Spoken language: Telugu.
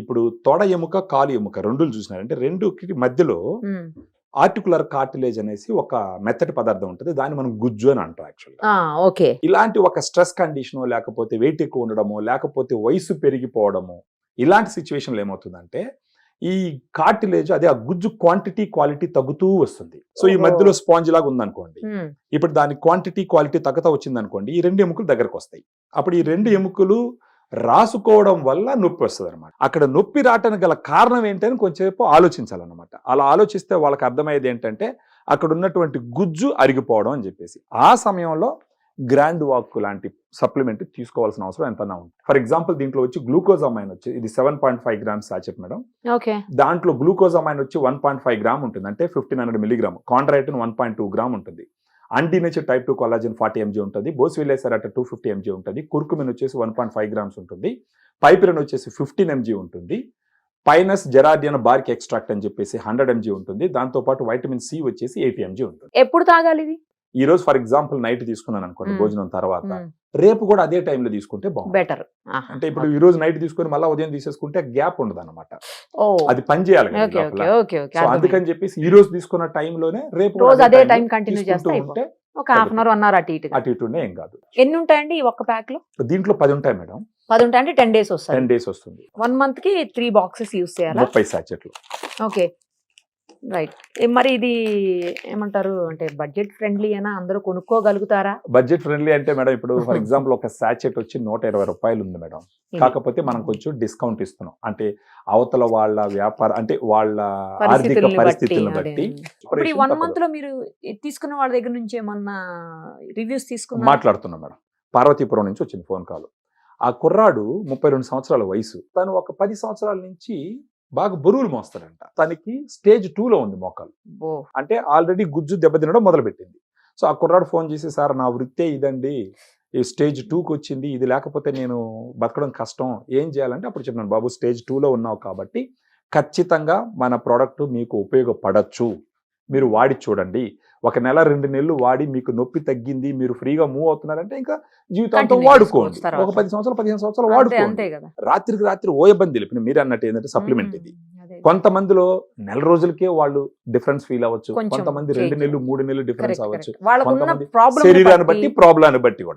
ఇప్పుడు తొడ ఎముక కాలు ఎముక రెండులు చూసినారంటే రెండుకి మధ్యలో ఆర్టికులర్ కార్టిలేజ్ అనేసి ఒక మెత్తటి పదార్థం ఉంటుంది, దాన్ని మనం గుజ్జు అని అంటాం యాక్చువల్గా. ఓకే. ఇలాంటి ఒక స్ట్రెస్ కండిషనో లేకపోతే వెయిట్ ఎక్కువ ఉండడమో లేకపోతే వయసు పెరిగిపోవడము ఇలాంటి సిచ్యువేషన్లో ఏమవుతుందంటే ఈ కార్టిలేజ్ అదే ఆ గుజ్జు క్వాంటిటీ క్వాలిటీ తగ్గుతూ వస్తుంది. సో ఈ మధ్యలో స్పాంజ్ లాగా ఉందనుకోండి, ఇప్పుడు దాని క్వాంటిటీ క్వాలిటీ తగ్గుతా వచ్చింది అనుకోండి, ఈ రెండు ఎముకలు దగ్గరకు వస్తాయి. అప్పుడు ఈ రెండు ఎముకలు రాసుకోవడం వల్ల నొప్పి వస్తుంది అనమాట. అక్కడ నొప్పి రావటానికి గల కారణం ఏంటని కొంచెంసేపు ఆలోచించాలన్నమాట. అలా ఆలోచిస్తే వాళ్ళకి అర్థమయ్యేది ఏంటంటే అక్కడ ఉన్నటువంటి గుజ్జు అరిగిపోవడం అని చెప్పేసి. ఆ సమయంలో గ్రాండ్ వాక్ లాంటి సప్లిమెంట్ తీసుకోవాల్సిన అవసరం ఎంతనా ఉంది. ఫర్ ఎగ్జాంపుల్ దీంట్లో వచ్చి గ్లూకోజమైన్ వచ్చి ఇది 7.5 గ్రామ్స్ సాచెట్ మేడం. దాంట్లో గ్లూకోజమైన్ వచ్చి 1.5 గ్రామ్ ఉంటుంది, అంటే 1500 మిలీగ్రామ్. కాండ్రైటిన్ 1.2 గ్రామ్ ఉంటుంది. అంటీనేచర్ టైప్ 2 కొల్లాజన్ 40 mg ఉంటుంది. బోస్విలేసెరాట 250 mg ఉంటుంది. కుర్కుమిన్ వచ్చేసి 1.5 గ్రామ్స్ ఉంటుంది. పైపిరిన్ వచ్చేసి 15 mg ఉంటుంది. పైనస్ జెరాడియన్ బార్క్ ఎక్స్ట్రాక్ట్ అని చెప్పేసి 100 mg ఉంటుంది. దాంతో పాటు వైటమిన్ సి వచ్చేసి 80 mg ఉంటుంది. ఎప్పుడు తాగాలి ఇది? ఈ రోజు ఫర్ ఎగ్జాంపుల్ నైట్ తీసుకున్నాను అనుకోండి భోజనం తర్వాత, రేపు కూడా అదే టైంలో తీసుకుంటే బాగుంటుంది. బెటర్. అంటే ఇప్పుడు ఈ రోజు నైట్ తీసుకుని మళ్ళీ ఉదయం తీసేసుకుంటే గ్యాప్ ఉండదు అనమాట. అది పని చేయాలి. సో అందుకని చెప్పేసి ఈ రోజు తీసుకున్న టైంలోనే రేపు అదే టైం కంటిన్యూ చేస్తే ఒక హాఫ్ అన్ అవర్ 1 అవర్ అటు ఇటు ఏం కాదు. ఎన్ని ఉంటాయండి ఈ ఒక్క ప్యాక్ లో? దీంట్లో 10 ఉంటాయి మేడం. 10 ఉంటాయి అంటే 10 days వస్తుంది. 10 days వస్తుంది. 1 month కి 3 boxes యూస్ చేయాలా? 30 సాచెట్లు. Okay, right. మరి ఇది ఏమంటారు అంటే బడ్జెట్ ఫ్రెండ్లీ అయినా అందరూ కొనుక్కోగలుగుతారా? బడ్జెట్ ఫ్రెండ్లీ అంటే మేడం ఇప్పుడు ఫర్ ఎగ్జాంపుల్ ఒక సాచెట్ వచ్చి 120 రూపాయలు ఉంది మేడం. కాకపోతే మనం కొంచెం డిస్కౌంట్ ఇస్తున్నాం, అంటే అవతల వాళ్ళ వ్యాపారం అంటే వాళ్ళ ఆర్థిక పరిస్థితులను బట్టి. ఇప్పుడు 1 month లో మీరు తీసుకున్న వాళ్ళ దగ్గర నుంచి ఏమన్నా రివ్యూస్ తీసుకున్నా? మాట్లాడుతున్నాం మేడం. పార్వతీపురం నుంచి వచ్చింది ఫోన్ కాల్. ఆ కుర్రాడు 32 సంవత్సరాల వయసు, తను ఒక 10 సంవత్సరాల నుంచి బాగా బరువులు మోస్తాడంట. తనకి స్టేజ్ 2లో ఉంది మోకాలు, అంటే ఆల్రెడీ గుజ్జు దెబ్బతినడం మొదలు పెట్టింది. సో ఆ కుర్రాడు ఫోన్ చేసి, సార్ నా వృత్తే ఇదండి, ఈ స్టేజ్ 2కి వచ్చింది, ఇది లేకపోతే నేను బతకడం కష్టం, ఏం చేయాలంటే అప్పుడు చెప్పినాను, బాబు స్టేజ్ 2లో ఉన్నావు కాబట్టి ఖచ్చితంగా మన ప్రోడక్ట్ మీకు ఉపయోగపడచ్చు, మీరు వాడి చూడండి. 1 నెల 2 నెలలు వాడి మీకు నొప్పి తగ్గింది, మీరు ఫ్రీగా మూవ్ అవుతున్నారంటే ఇంకా జీవితాంతం వాడుకోండి. ఒక 10 సంవత్సరాలు 15 సంవత్సరాలు వాడుకోండి. రాత్రికి రాత్రి ఓ ఇబ్బంది తెలిపిన మీరు అన్నట్టు ఏంటంటే సప్లిమెంట్ ఇది. కొంతమందిలో నెల రోజులకే వాళ్ళు డిఫరెన్స్ ఫీల్ అవ్వచ్చు, కొంతమంది 2 నెలలు 3 నెలలు డిఫరెన్స్ అవ్వచ్చు, కొంతమంది శరీరాన్ని బట్టి ప్రాబ్లాన్ని బట్టి కూడా.